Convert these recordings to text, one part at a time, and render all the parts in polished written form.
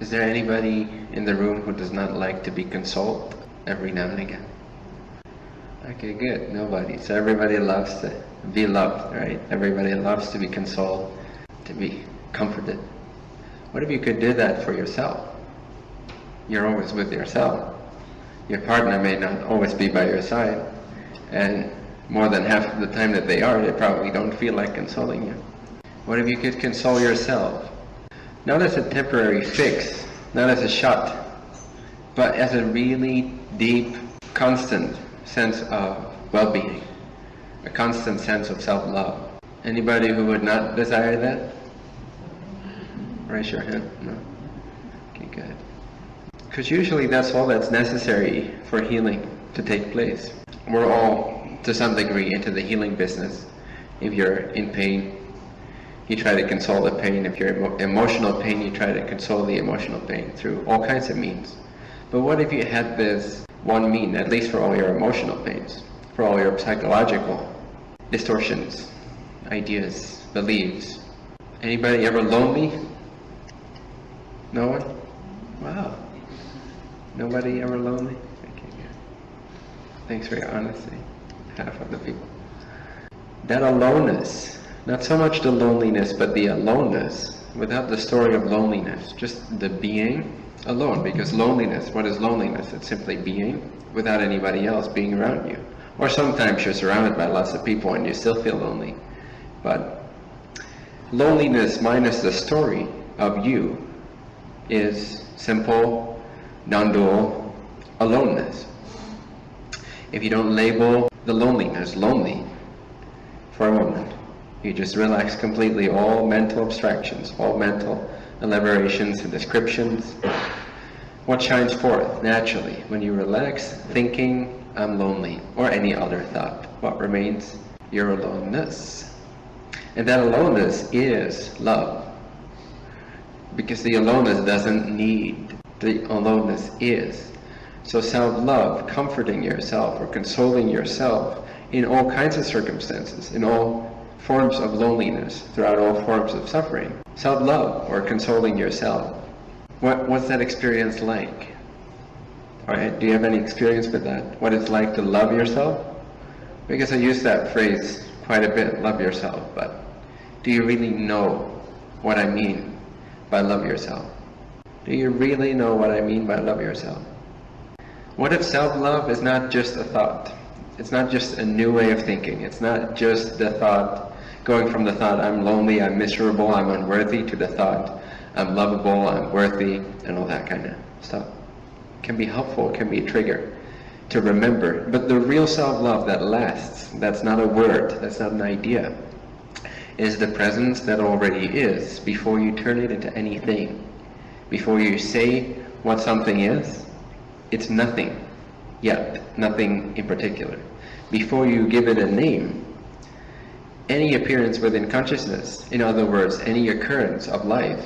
Is there anybody in the room who does not like to be consoled every now and again? Okay, good. Nobody. So everybody loves to be loved, right? Everybody loves to be consoled, to be comforted. What if you could do that for yourself? You're always with yourself. Your partner may not always be by your side, and more than half of the time that they are, they probably don't feel like consoling you. What if you could console yourself? Not as a temporary fix, not as a shot, but as a really deep, constant sense of well-being, a constant sense of self-love. Anybody who would not desire that? Raise your hand. No? Okay, good. Because usually that's all that's necessary for healing to take place. We're all, to some degree, into the healing business. If you're in pain, you try to console the pain. If you're emotional pain, you try to console the emotional pain through all kinds of means. But what if you had this one mean, at least for all your emotional pains, for all your psychological distortions, ideas, beliefs? Anybody ever lonely? No one? Wow. Nobody ever lonely? Okay, good. Thanks for your honesty. Half of the people. That aloneness, not so much the loneliness, but the aloneness, without the story of loneliness, just the being alone. Because loneliness, what is loneliness? It's simply being without anybody else being around you. Or sometimes you're surrounded by lots of people and you still feel lonely. But loneliness minus the story of you is simple, non-dual aloneness. If you don't label the loneliness lonely for a moment, you just relax completely all mental abstractions, all mental elaborations and descriptions. What shines forth naturally when you relax, thinking, I'm lonely, or any other thought? What remains? Your aloneness. And that aloneness is love. Because the aloneness doesn't need, the aloneness is. So self-love, comforting yourself or consoling yourself in all kinds of circumstances, in all forms of loneliness, throughout all forms of suffering. Self-love or consoling yourself. What's that experience like? Alright, do you have any experience with that? What it's like to love yourself? Because I use that phrase quite a bit, love yourself, but do you really know what I mean by love yourself? Do you really know what I mean by love yourself? What if self-love is not just a thought? It's not just a new way of thinking. It's not just the thought, going from the thought, I'm lonely, I'm miserable, I'm unworthy, to the thought, I'm lovable, I'm worthy, and all that kind of stuff. It can be helpful, it can be a trigger to remember. But the real self-love that lasts, that's not a word, that's not an idea, is the presence that already is before you turn it into anything. Before you say what something is, it's nothing yet, nothing in particular. Before you give it a name, any appearance within consciousness, in other words, any occurrence of life,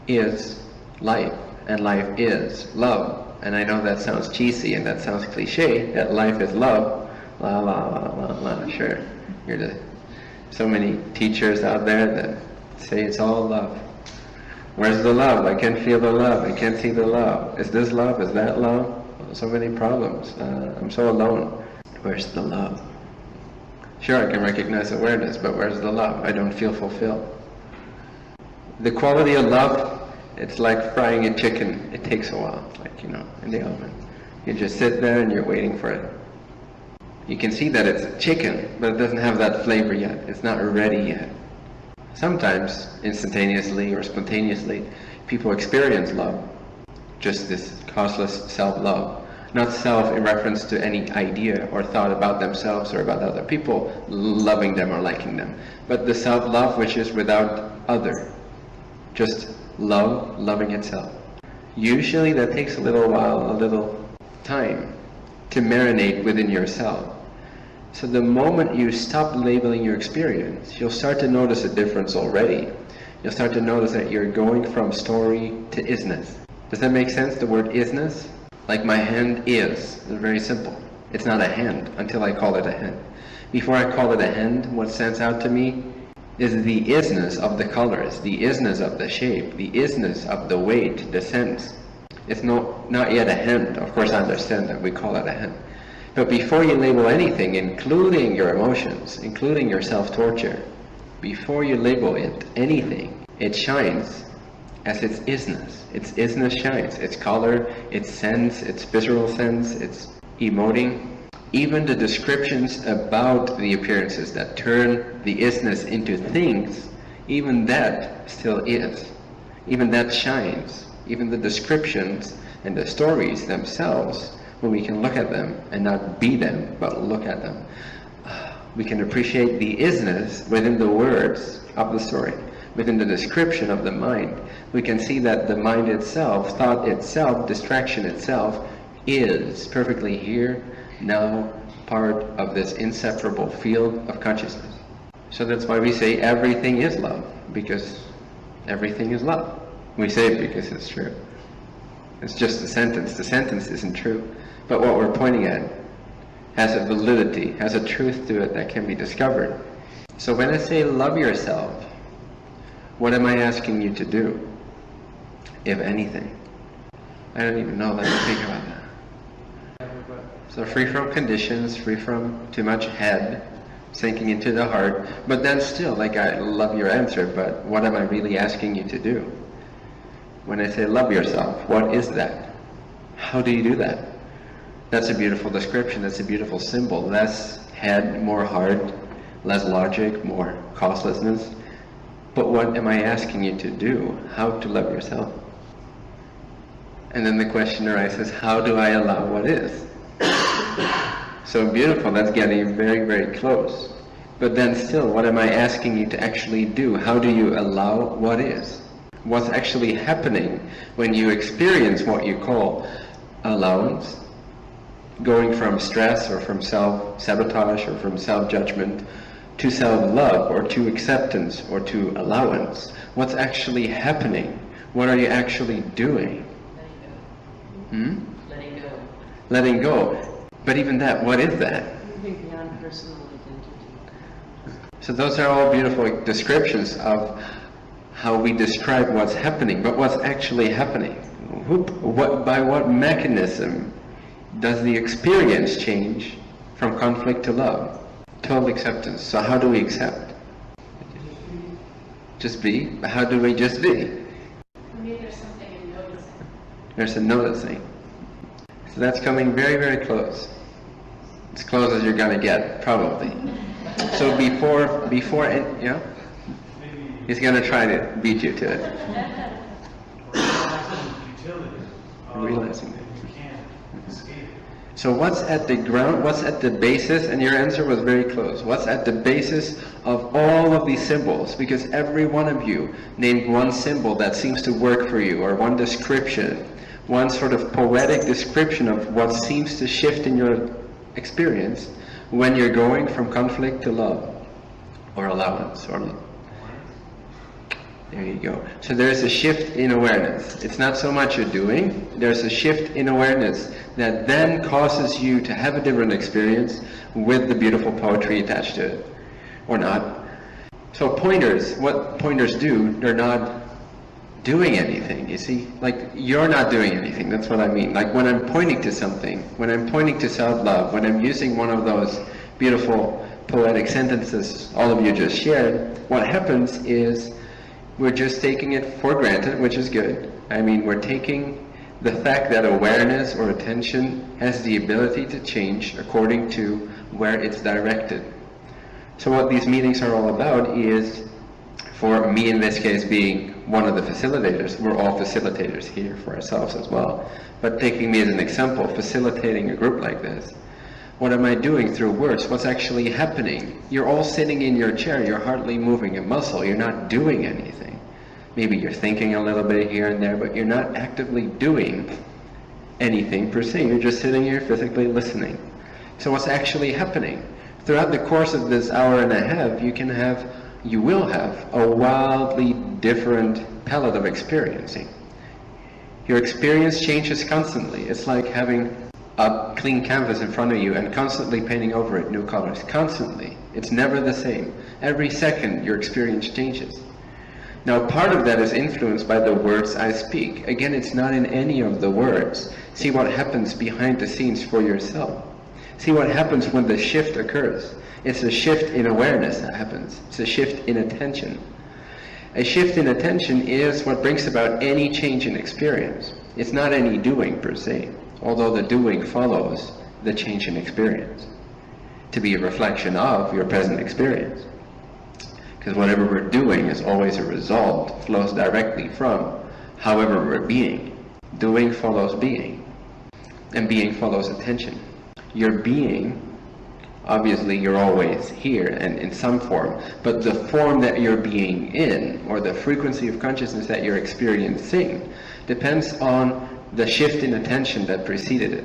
is life, and life is love. And I know that sounds cheesy and that sounds cliche, that life is love. La la la la la, sure. So many teachers out there that say it's all love. Where's the love? I can't feel the love. I can't see the love. Is this love? Is that love? So many problems. I'm so alone. Where's the love? Sure, I can recognize awareness, but where's the love? I don't feel fulfilled. The quality of love, it's like frying a chicken. It takes a while, like, you know, in the oven. You just sit there and you're waiting for it. You can see that it's chicken, but it doesn't have that flavor yet. It's not ready yet. Sometimes, instantaneously or spontaneously, people experience love. Just this causeless self-love. Not self in reference to any idea or thought about themselves or about other people, loving them or liking them. But the self-love which is without other. Just love, loving itself. Usually that takes a little while, a little time to marinate within yourself. So the moment you stop labeling your experience, you'll start to notice a difference already. You'll start to notice that you're going from story to isness. Does that make sense, the word isness? Like my hand is. It's very simple. It's not a hand until I call it a hand. Before I call it a hand, what stands out to me is the isness of the colors, the isness of the shape, the isness of the weight, the sense. It's not yet a hint. Of course, I understand that we call it a hint. But before you label anything, including your emotions, including your self-torture, before you label it anything, it shines as its isness. Its isness shines. Its color, its sense, its visceral sense, its emoting. Even the descriptions about the appearances that turn the isness into things, even that still is. Even that shines. Even the descriptions and the stories themselves, when we can look at them and not be them, but look at them, we can appreciate the isness within the words of the story, within the description of the mind. We can see that the mind itself, thought itself, distraction itself, is perfectly here, now, part of this inseparable field of consciousness. So that's why we say everything is love, because everything is love. We say it because it's true. It's just a sentence. The sentence isn't true. But what we're pointing at has a validity, has a truth to it that can be discovered. So when I say love yourself, what am I asking you to do, if anything? I don't even know. Let me think about that. So free from conditions, free from too much head, sinking into the heart. But then still, like, I love your answer, but what am I really asking you to do? When I say love yourself, what is that? How do you do that? That's a beautiful description, that's a beautiful symbol. Less head, more heart, less logic, more causelessness. But what am I asking you to do? How to love yourself? And then the question arises, how do I allow what is? So beautiful, that's getting very, very close. But then still, what am I asking you to actually do? How do you allow what is? What's actually happening when you experience what you call allowance, going from stress or from self-sabotage or from self-judgment to self-love or to acceptance or to allowance? What's actually happening? What are you actually doing? Letting go. Letting go. But even that, what is that? Moving beyond personal identity. So those are all beautiful descriptions of how we describe what's happening, but what's actually happening? By what mechanism does the experience change from conflict to love? Total acceptance. So how do we accept? Just be. How do we just be? For me, there's something in noticing. There's a noticing. So that's coming very, very close. As close as you're gonna get, probably. So before, yeah? He's gonna try to beat you to it. Realizing that. So what's at the ground, what's at the basis, and your answer was very close, what's at the basis of all of these symbols? Because every one of you named one symbol that seems to work for you, or one description, one sort of poetic description of what seems to shift in your experience when you're going from conflict to love, or allowance, or there you go. So there's a shift in awareness. It's not so much you're doing, there's a shift in awareness that then causes you to have a different experience with the beautiful poetry attached to it, or not. So pointers, what pointers do, they're not doing anything, you see? Like, you're not doing anything, that's what I mean. Like when I'm pointing to something, when I'm pointing to self-love, when I'm using one of those beautiful poetic sentences all of you just shared, what happens is we're just taking it for granted, which is good. I mean, we're taking the fact that awareness or attention has the ability to change according to where it's directed. So what these meetings are all about is, for me in this case being one of the facilitators, we're all facilitators here for ourselves as well, but taking me as an example, facilitating a group like this, what am I doing through words? What's actually happening? You're all sitting in your chair, you're hardly moving a muscle, you're not doing anything. Maybe you're thinking a little bit here and there, but you're not actively doing anything per se, you're just sitting here physically listening. So what's actually happening? Throughout the course of this hour and a half, you will have a wildly different palette of experiencing. Your experience changes constantly. It's like having a clean canvas in front of you and constantly painting over it new colors, constantly. It's never the same. Every second your experience changes. Now part of that is influenced by the words I speak. Again, it's not in any of the words. See what happens behind the scenes for yourself. See what happens when the shift occurs. It's a shift in awareness that happens. It's a shift in attention. A shift in attention is what brings about any change in experience. It's not any doing per se, although the doing follows the change in experience to be a reflection of your present experience. Because whatever we're doing is always a result, flows directly from however we're being. Doing follows being, and being follows attention. Your being, obviously you're always here and in some form, but the form that you're being in, or the frequency of consciousness that you're experiencing, depends on the shift in attention that preceded it.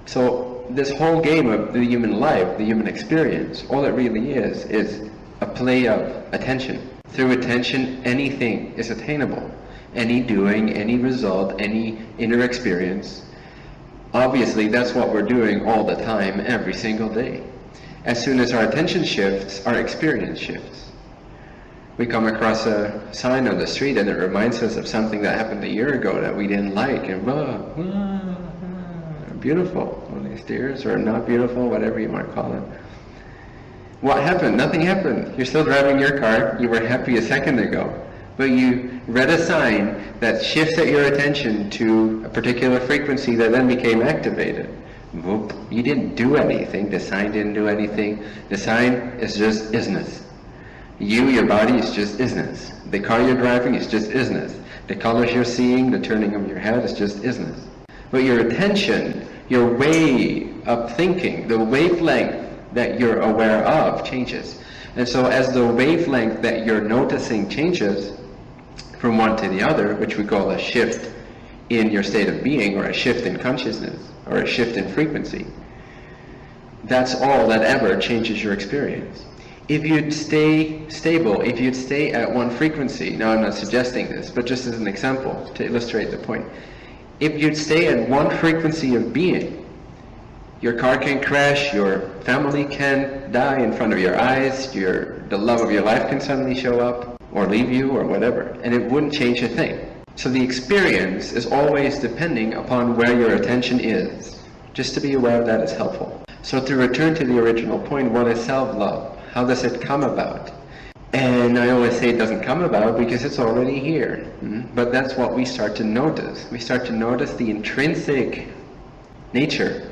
So this whole game of the human life, the human experience, all it really is a play of attention. Through attention, anything is attainable. Any doing, any result, any inner experience. Obviously, that's what we're doing all the time, every single day. As soon as our attention shifts, our experience shifts. We come across a sign on the street and it reminds us of something that happened a year ago that we didn't like, and beautiful, all these tears, or not beautiful, whatever you want to call it. What happened? Nothing happened. You're still driving your car. You were happy a second ago. But you read a sign that shifts at your attention to a particular frequency that then became activated. Whoop. You didn't do anything. The sign didn't do anything. The sign is just isness. You, your body, is just isness. The car you're driving is just isness. The colors you're seeing, the turning of your head is just isness. But your attention, your way of thinking, the wavelength that you're aware of changes. And so as the wavelength that you're noticing changes from one to the other, which we call a shift in your state of being, or a shift in consciousness, or a shift in frequency, that's all that ever changes your experience. If you'd stay stable, if you'd stay at one frequency, now I'm not suggesting this, but just as an example to illustrate the point, if you'd stay at one frequency of being, your car can crash, your family can die in front of your eyes, the love of your life can suddenly show up, or leave you, or whatever, and it wouldn't change a thing. So the experience is always depending upon where your attention is. Just to be aware of that is helpful. So to return to the original point, what is self-love? How does it come about? And I always say it doesn't come about because it's already here. But that's what we start to notice. We start to notice the intrinsic nature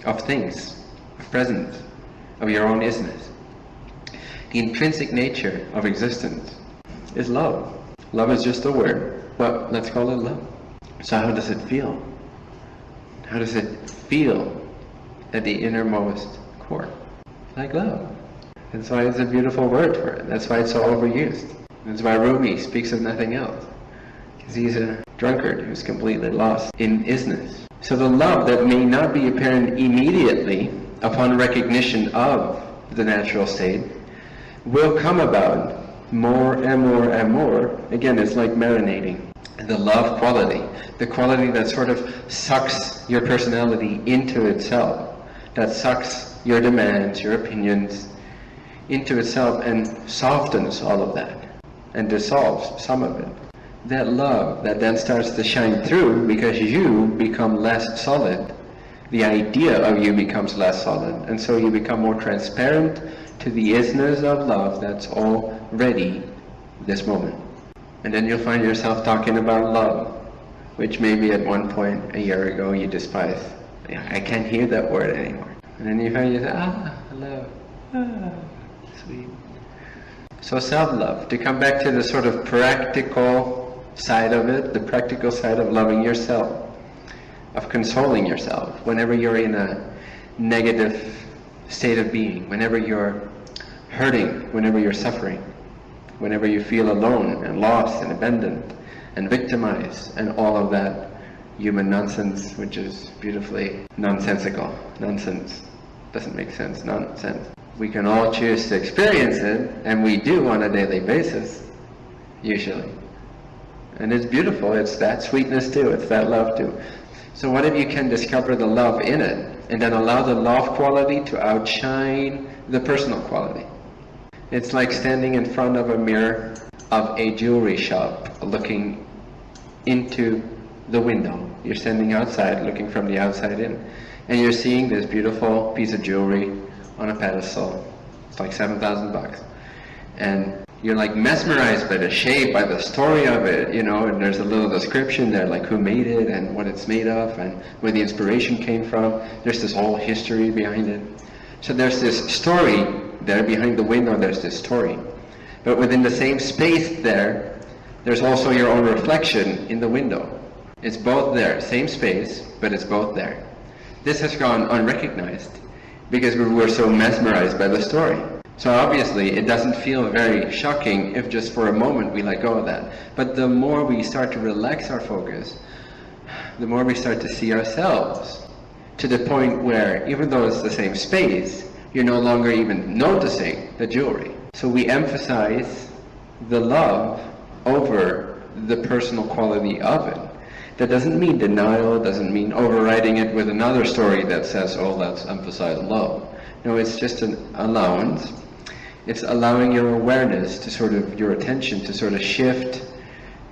of things, of presence, of your own isness. The intrinsic nature of existence is love. Love is just a word, but let's call it love. So how does it feel? How does it feel at the innermost core? Like love. That's why it's a beautiful word for it. That's why it's so overused. That's why Rumi speaks of nothing else. Because he's a drunkard who's completely lost in isness. So the love that may not be apparent immediately upon recognition of the natural state will come about more and more and more. Again, it's like marinating. The love quality, the quality that sort of sucks your personality into itself, that sucks your demands, your opinions into itself and softens all of that and dissolves some of it. That love that then starts to shine through because you become less solid. The idea of you becomes less solid, and so you become more transparent to the isness of love that's already this moment. And then you'll find yourself talking about love, which maybe at one point a year ago you despised. I can't hear that word anymore. And then you find yourself, love, sweet. So self-love, to come back to the sort of practical side of it, the practical side of loving yourself, of consoling yourself whenever you're in a negative state of being, whenever you're hurting, whenever you're suffering, whenever you feel alone and lost and abandoned and victimized and all of that human nonsense, which is beautifully nonsensical. Nonsense doesn't make sense. Nonsense. We can all choose to experience it, and we do on a daily basis, usually. And it's beautiful. It's that sweetness too. It's that love too. So what if you can discover the love in it, and then allow the love quality to outshine the personal quality? It's like standing in front of a mirror of a jewelry shop, looking into the window. You're standing outside, looking from the outside in, and you're seeing this beautiful piece of jewelry on a pedestal. It's like $7,000, and you're like mesmerized by the shape, by the story of it, you know, and there's a little description there, like who made it and what it's made of and where the inspiration came from. There's this whole history behind it. So there's this story there behind the window, there's this story. But within the same space there, there's also your own reflection in the window. It's both there, same space, but it's both there. This has gone unrecognized because we were so mesmerized by the story. So obviously it doesn't feel very shocking if just for a moment we let go of that. But the more we start to relax our focus, the more we start to see ourselves, to the point where even though it's the same space, you're no longer even noticing the jewelry. So we emphasize the love over the personal quality of it. That doesn't mean denial, doesn't mean overriding it with another story that says, oh, let's emphasize love. No, it's just an allowance. It's allowing your awareness to sort of, your attention to sort of shift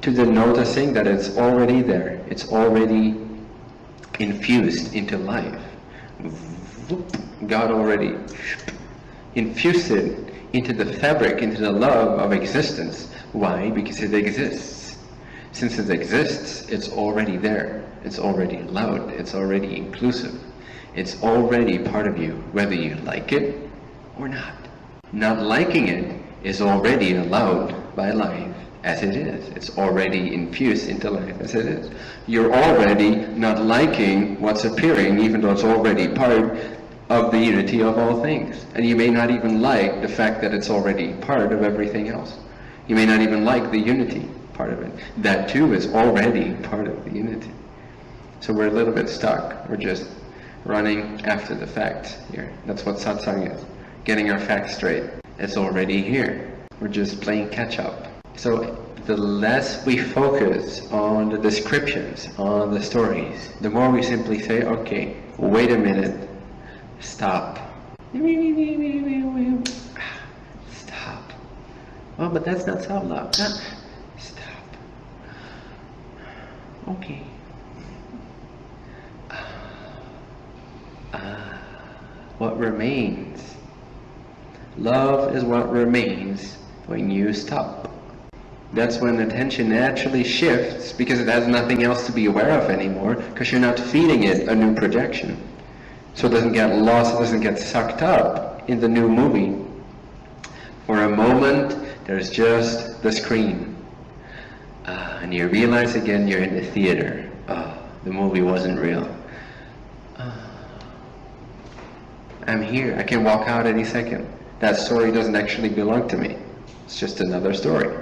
to the noticing that it's already there. It's already infused into life. God already infused it into the fabric, into the love of existence. Why? Because it exists. Since it exists, it's already there. It's already allowed. It's already inclusive. It's already part of you, whether you like it or not. Not liking it is already allowed by life as it is. It's already infused into life as it is. You're already not liking what's appearing, even though it's already part of the unity of all things. And you may not even like the fact that it's already part of everything else. You may not even like the unity part of it. That too is already part of the unity. So we're a little bit stuck. We're just running after the facts here. That's what satsang is. Getting our facts straight. It's already here. We're just playing catch up. So the less we focus on the descriptions, on the stories, the more we simply say, okay, wait a minute, stop. Stop. Oh, but that's not self-love. Stop. Okay. What remains? Love is what remains when you stop. That's when attention naturally shifts, because it has nothing else to be aware of anymore, because you're not feeding it a new projection. So it doesn't get lost, it doesn't get sucked up in the new movie. For a moment, there's just the screen. And you realize again you're in the theater. The movie wasn't real. I'm here, I can walk out any second. That story doesn't actually belong to me. It's just another story.